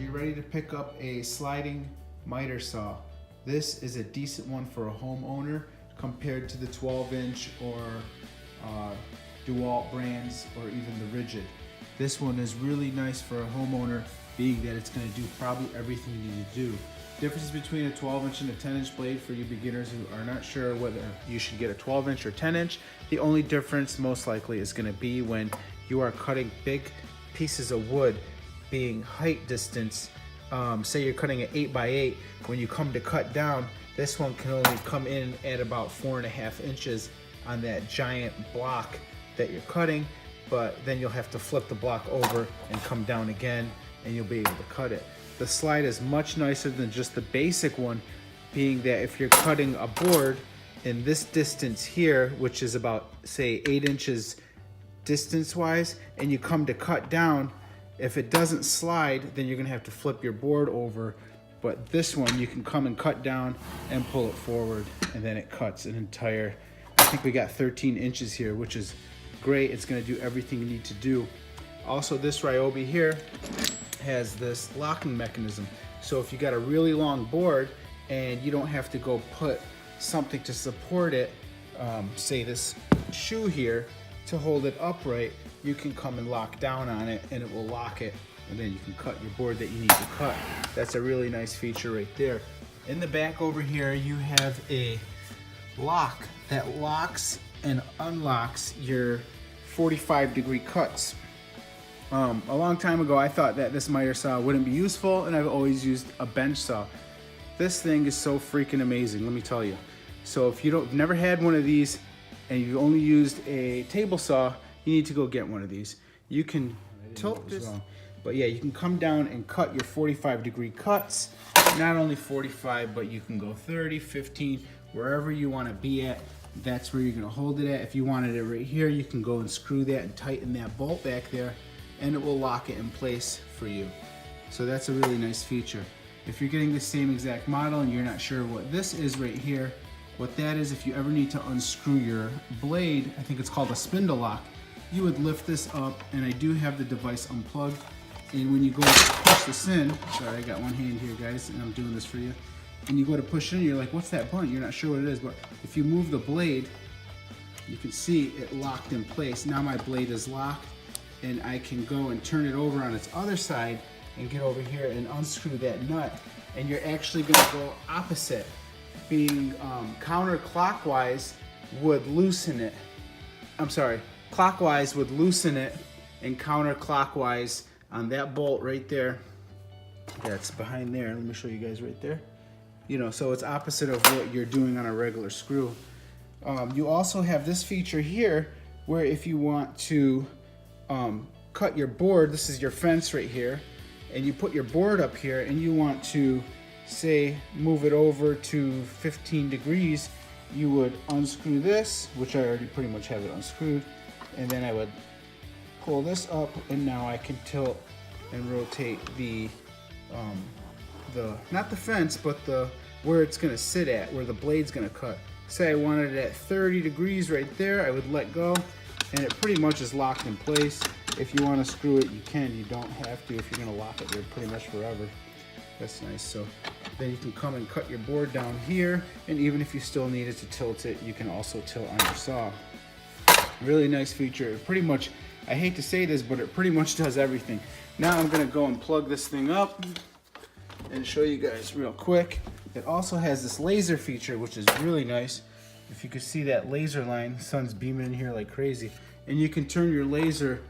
you're ready to pick up a sliding miter saw. This is a decent one for a homeowner compared to the 12-inch or DeWalt brands or even the Rigid. This one is really nice for a homeowner, being that it's going to do probably everything you need to do. Difference between a 12-inch and a 10-inch blade for you beginners who are not sure whether you should get a 12-inch or 10-inch. The only difference most likely is going to be when you are cutting big pieces of wood, being height distance. Say you're cutting an 8x8, when you come to cut down, this one can only come in at about 4.5 inches on that giant block that you're cutting, but then you'll have to flip the block over and come down again and you'll be able to cut it. The slide is much nicer than just the basic one, being that if you're cutting a board in this distance here, which is about say 8 inches distance wise, and you come to cut down, if it doesn't slide, then you're gonna have to flip your board over. But this one, you can come and cut down and pull it forward, and then it cuts an entire, I think we got 13 inches here, which is great. It's gonna do everything you need to do. Also, this Ryobi here has this locking mechanism. So if you got a really long board and you don't have to go put something to support it, say this shoe here, to hold it upright, you can come and lock down on it and it will lock it, and then you can cut your board that you need to cut. That's a really nice feature right there. In the back over here, you have a lock that locks and unlocks your 45-degree cuts. A long time ago, I thought that this miter saw wouldn't be useful, and I've always used a bench saw. This thing is so freaking amazing, let me tell you. So if you've never had one of these and you've only used a table saw, you need to go get one of these. You can tilt this, but yeah, you can come down and cut your 45-degree cuts. Not only 45, but you can go 30, 15, wherever you want to be at. That's where you're going to hold it at. If you wanted it right here, you can go and screw that and tighten that bolt back there, and it will lock it in place for you. So that's a really nice feature. If you're getting the same exact model and you're not sure what this is right here, what that is, if you ever need to unscrew your blade, I think it's called a spindle lock, you would lift this up, and I do have the device unplugged, and when you go to push this in, sorry, I got one hand here, guys, and I'm doing this for you, and you go to push it in, you're like, what's that button? You're not sure what it is, but if you move the blade, you can see it locked in place. Now my blade is locked, and I can go and turn it over on its other side and get over here and unscrew that nut, and you're actually going to go opposite. Being counterclockwise would loosen it. I'm sorry, clockwise would loosen it, and counterclockwise on that bolt right there, that's behind there, let me show you guys right there. You know, so it's opposite of what you're doing on a regular screw. You also have this feature here where if you want to cut your board, this is your fence right here, and you put your board up here and you want to, say, move it over to 15 degrees, you would unscrew this, which I already pretty much have it unscrewed, and then I would pull this up, and now I can tilt and rotate the not the fence, but where it's gonna sit at, where the blade's gonna cut. Say I wanted it at 30 degrees right there, I would let go, and it pretty much is locked in place. If you want to screw it, you can. You don't have to if you're gonna lock it there pretty much forever. That's nice. So then you can come and cut your board down here, and even if you still needed to tilt it, you can also tilt on your saw. Really nice feature. It pretty much, I hate to say this, but it pretty much does everything. Now I'm gonna go and plug this thing up and show you guys real quick. It also has this laser feature, which is really nice. If you can see that laser line, the sun's beaming in here like crazy. And you can turn your laser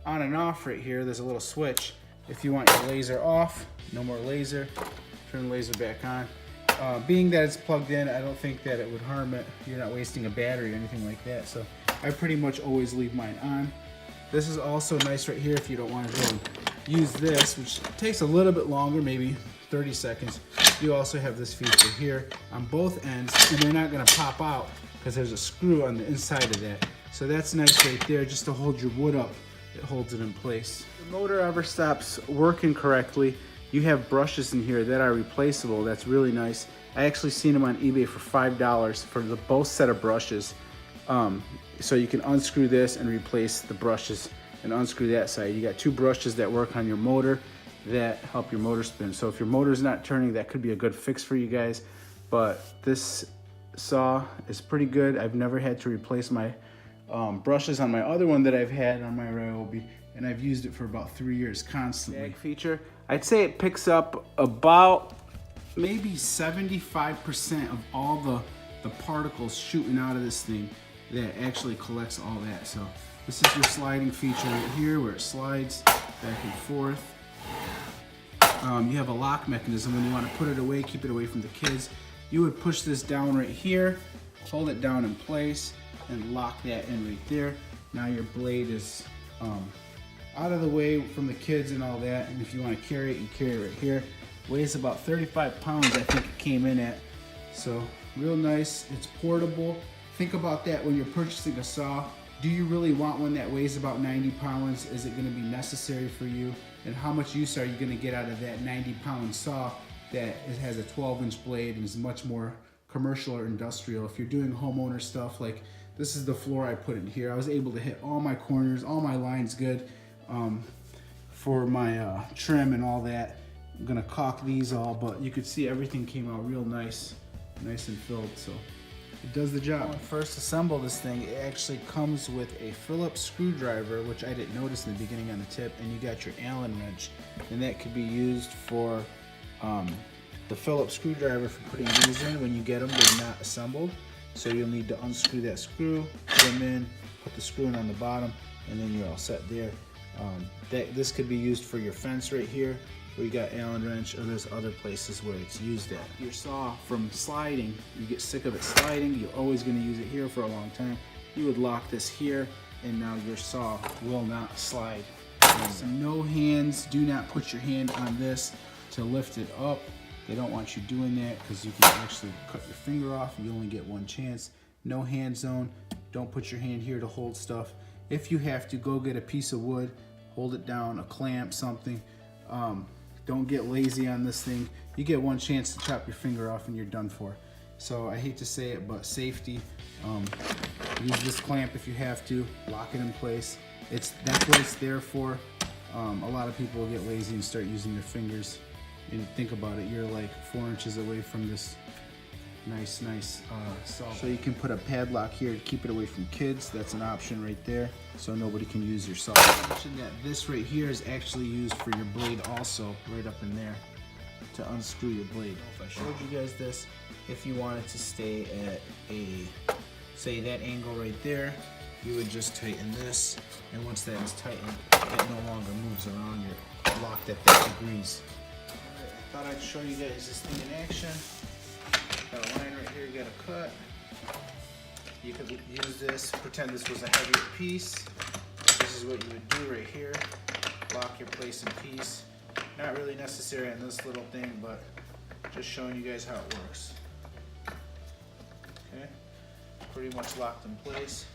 on and off right here. There's a little switch. If you want your laser off, no more laser, turn the laser back on. Being that it's plugged in, I don't think that it would harm it. You're not wasting a battery or anything like that. So I pretty much always leave mine on. This is also nice right here if you don't want to go and use this, which takes a little bit longer, maybe 30 seconds. You also have this feature here on both ends, and they're not going to pop out because there's a screw on the inside of that. So that's nice right there, just to hold your wood up. It holds it in place. If the motor ever stops working correctly, you have brushes in here that are replaceable. That's really nice. I actually seen them on eBay for $5 for both set of brushes. So you can unscrew this and replace the brushes and unscrew that side. You got two brushes that work on your motor, that help your motor spin. So if your motor's not turning, that could be a good fix for you guys. But this saw is pretty good. I've never had to replace my brushes on my other one that I've had on my Ryobi, and I've used it for about 3 years constantly. Drag feature, I'd say it picks up about maybe 75% of all the particles shooting out of this thing that actually collects all that. So this is your sliding feature right here where it slides back and forth. You have a lock mechanism when you want to put it away, keep it away from the kids. You would push this down right here, hold it down in place, and lock that in right there. Now your blade is out of the way from the kids and all that. And if you want to carry it, you carry it right here. Weighs about 35 pounds, I think it came in at. So real nice, it's portable. Think about that when you're purchasing a saw. Do you really want one that weighs about 90 pounds? Is it gonna be necessary for you? And how much use are you gonna get out of that 90-pound saw that it has a 12-inch blade and is much more commercial or industrial? If you're doing homeowner stuff, like this is the floor I put in here. I was able to hit all my corners, all my lines good for my trim and all that. I'm gonna caulk these all, but you could see everything came out real nice and filled, so it does the job. When I first assemble this thing, it actually comes with a Phillips screwdriver, which I didn't notice in the beginning on the tip, and you got your Allen wrench, and that could be used for the Phillips screwdriver for putting these in. When you get them, they're not assembled, so you'll need to unscrew that screw, put them in, put the screw in on the bottom, and then you're all set there. This could be used for your fence right here, where you got Allen wrench, or there's other places where it's used at. Your saw from sliding, you get sick of it sliding, you're always gonna use it here for a long time. You would lock this here, and now your saw will not slide. So no hands, do not put your hand on this to lift it up. They don't want you doing that because you can actually cut your finger off. You only get one chance. No hand zone, don't put your hand here to hold stuff. If you have to, go get a piece of wood, hold it down, a clamp, something. Don't get lazy on this thing. You get one chance to chop your finger off and you're done for. So I hate to say it, but safety. Use this clamp if you have to. Lock it in place. That's what it's there for. A lot of people will get lazy and start using their fingers. And think about it, you're like 4 inches away from this nice saw. So you can put a padlock here to keep it away from kids. That's an option right there, so nobody can use your saw. I mentioned that this right here is actually used for your blade also, right up in there, to unscrew your blade. If I showed you guys this, if you wanted to stay at say that angle right there, you would just tighten this, and once that is tightened, it no longer moves around. You're locked at 30 degrees. I thought I'd show you guys this thing in action. Got a line right here you gotta cut. You could use this, pretend this was a heavier piece. This is what you would do right here. Lock your place in piece. Not really necessary on this little thing, but just showing you guys how it works. Okay, pretty much locked in place.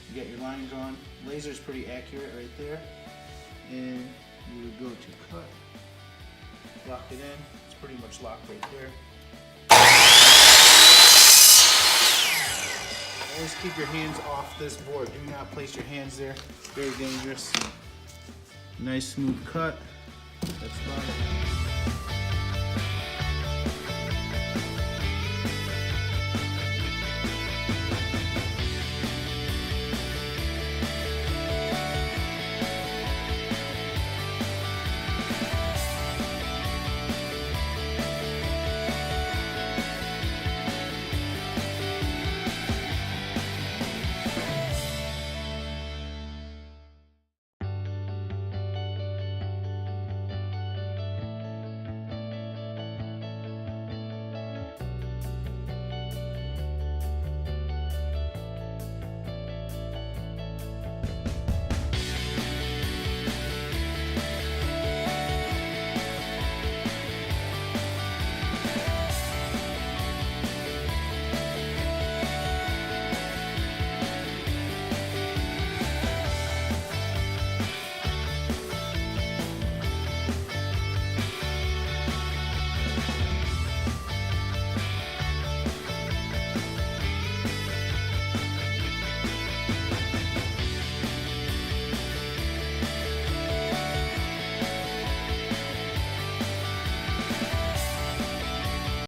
You got your line drawn. Laser's pretty accurate right there. And you would go to cut. Lock it in. It's pretty much locked right there. Always keep your hands off this board. Do not place your hands there. Very dangerous. Nice smooth cut. That's fine.